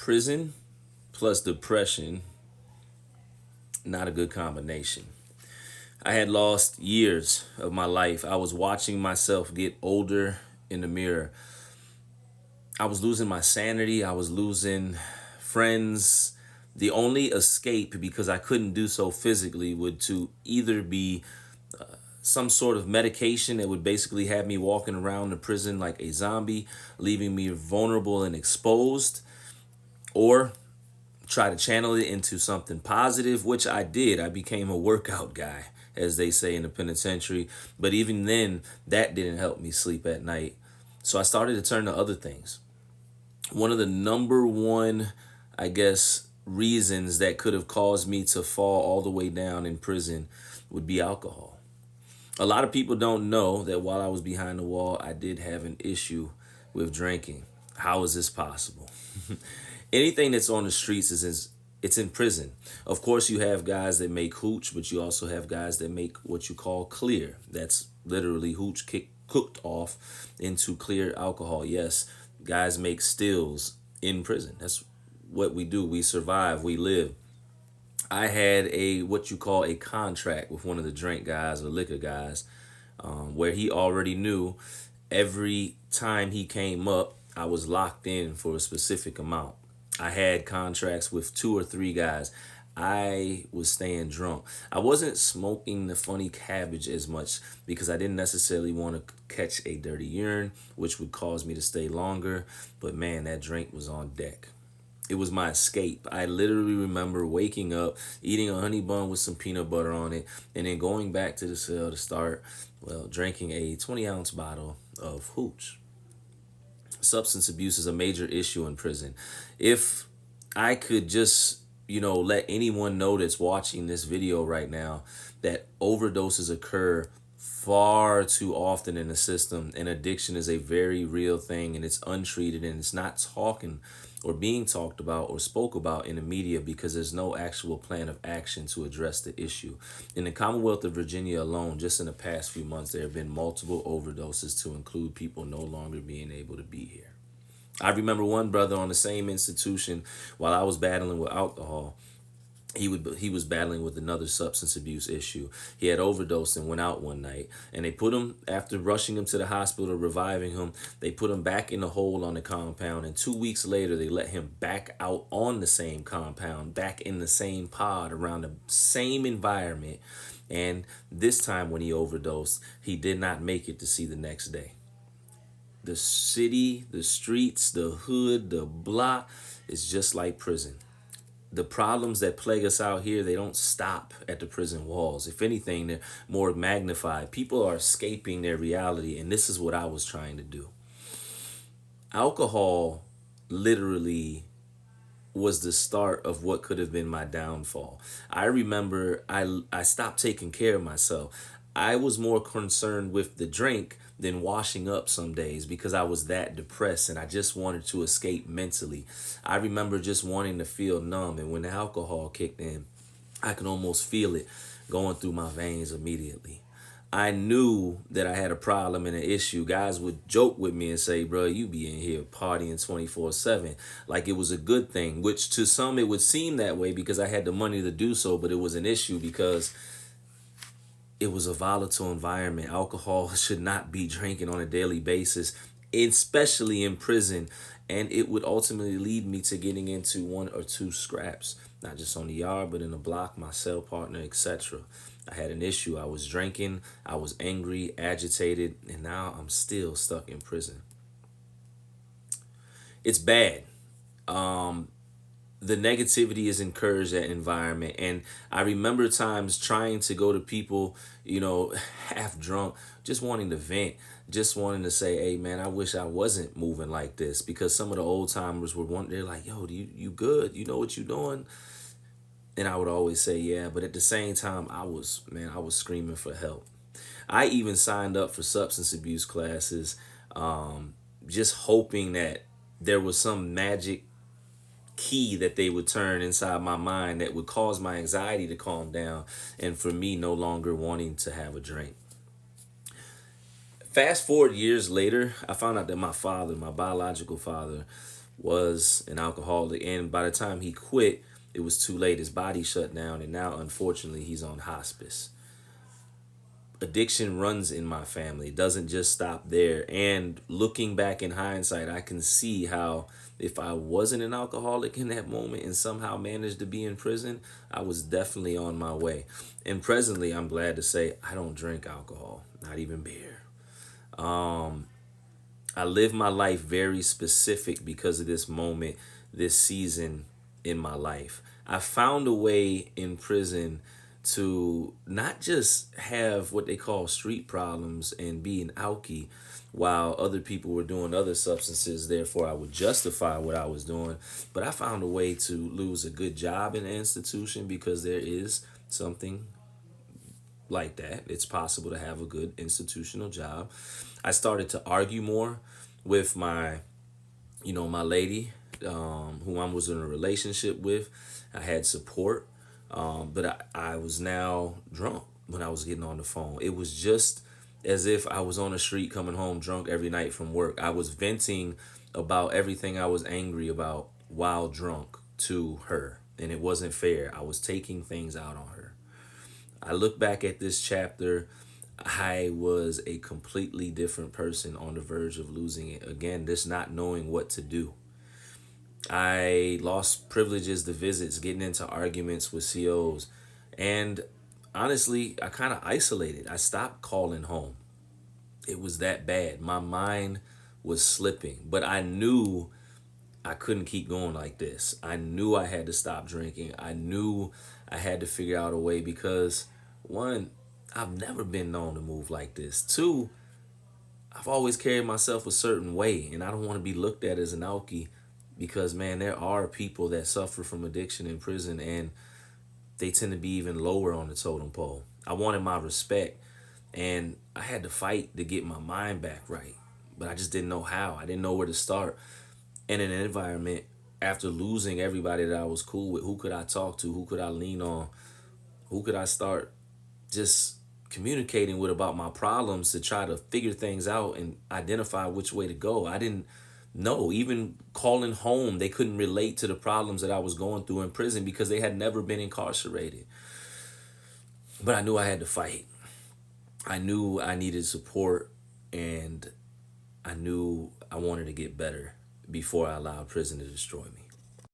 Prison plus depression, not a good combination. I had lost years of my life. I was watching myself get older in the mirror. I was losing my sanity. I was losing friends. The only escape, because I couldn't do so physically, would to either be some sort of medication that would basically have me walking around the prison like a zombie, leaving me vulnerable and exposed, or try to channel it into something positive, which I did. I became a workout guy, as they say in the penitentiary. But even then, that didn't help me sleep at night. So I started to turn to other things. One of the number one, I guess, reasons that could have caused me to fall all the way down in prison would be alcohol. A lot of people don't know that while I was behind the wall, I did have an issue with drinking. How is this possible? Anything that's on the streets it's in prison. Of course, you have guys that make hooch, but you also have guys that make what you call clear. That's literally cooked off into clear alcohol. Yes, guys make stills in prison. That's what we do. We survive. We live. I had a what you call a contract with one of the drink guys or liquor guys, where he already knew every time he came up, I was locked in for a specific amount. I had contracts with two or three guys. I was staying drunk. I wasn't smoking the funny cabbage as much because I didn't necessarily want to catch a dirty urine, which would cause me to stay longer. But man, that drink was on deck. It was my escape. I literally remember waking up, eating a honey bun with some peanut butter on it, and then going back to the cell to start, well, drinking a 20-ounce bottle of hooch. Substance abuse is a major issue in prison. If I could just, let anyone know that's watching this video right now that overdoses occur far too often in the system, and addiction is a very real thing, and it's untreated, and it's not talking or being talked about or spoke about in the media because there's no actual plan of action to address the issue. In the Commonwealth of Virginia alone, just in the past few months, there have been multiple overdoses, to include people no longer being able to be here. I remember one brother on the same institution, while I was battling with alcohol, he was battling with another substance abuse issue. He had overdosed and went out one night, and they put him, after rushing him to the hospital, reviving him, they put him back in the hole on the compound, and 2 weeks later they let him back out on the same compound, back in the same pod, around the same environment. And this time when he overdosed, he did not make it to see the next day. The city, the streets, the hood, the block is just like prison. The problems that plague us out here, they don't stop at the prison walls. If anything, they're more magnified. People are escaping their reality, and this is what I was trying to do. Alcohol literally was the start of what could have been my downfall. I remember I stopped taking care of myself. I was more concerned with the drink than washing up some days because I was that depressed and I just wanted to escape mentally. I remember just wanting to feel numb, and when the alcohol kicked in, I could almost feel it going through my veins immediately. I knew that I had a problem and an issue. Guys would joke with me and say, bro, you be in here partying 24/7. Like it was a good thing, which to some it would seem that way because I had the money to do so, but it was an issue because it was a volatile environment. Alcohol should not be drinking on a daily basis, especially in prison. And it would ultimately lead me to getting into one or two scraps, not just on the yard, but in the block, my cell partner, etc. I had an issue. I was drinking, I was angry, agitated, and now I'm still stuck in prison. It's bad. The negativity is encouraged that environment, and I remember times trying to go to people, half drunk, just wanting to vent, just wanting to say, hey man, I wish I wasn't moving like this, because some of the old timers were one, they're like, yo, you good, you know what you doing? And I would always say yeah, but at the same time I was screaming for help. I even signed up for substance abuse classes, just hoping that there was some magic key that they would turn inside my mind that would cause my anxiety to calm down and for me no longer wanting to have a drink. Fast forward years later, I found out that my father, my biological father, was an alcoholic. And by the time he quit, it was too late. His body shut down. And now, unfortunately, he's on hospice. Addiction runs in my family. It doesn't just stop there. And looking back in hindsight, I can see how if I wasn't an alcoholic in that moment and somehow managed to be in prison, I was definitely on my way. And presently, I'm glad to say I don't drink alcohol, not even beer. I live my life very specific because of this moment, this season in my life. I found a way in prison to not just have what they call street problems and be an alkie while other people were doing other substances, therefore I would justify what I was doing. But I found a way to lose a good job in the institution because there is something like that. It's possible to have a good institutional job. I started to argue more with my lady, who I was in a relationship with. I had support, but I was now drunk when I was getting on the phone. It was just as if I was on the street coming home drunk every night from work. I was venting about everything I was angry about while drunk to her, and it wasn't fair. I was taking things out on her. I look back at this chapter, I was a completely different person on the verge of losing it. Again, just not knowing what to do. I lost privileges to visits, getting into arguments with COs. And honestly, I kind of isolated. I stopped calling home. It was that bad. My mind was slipping, but I knew I couldn't keep going like this. I knew I had to stop drinking. I knew I had to figure out a way because, one, I've never been known to move like this. Two, I've always carried myself a certain way, and I don't want to be looked at as an alkie because, man, there are people that suffer from addiction in prison, and they tend to be even lower on the totem pole. I wanted my respect, and I had to fight to get my mind back right, but I just didn't know how. I didn't know where to start. In an environment, after losing everybody that I was cool with, who could I talk to? Who could I lean on? Who could I start just communicating with about my problems to try to figure things out and identify which way to go? I didn't know. Even calling home, they couldn't relate to the problems that I was going through in prison because they had never been incarcerated. But I knew I had to fight. I knew I needed support, and I knew I wanted to get better before I allowed prison to destroy me.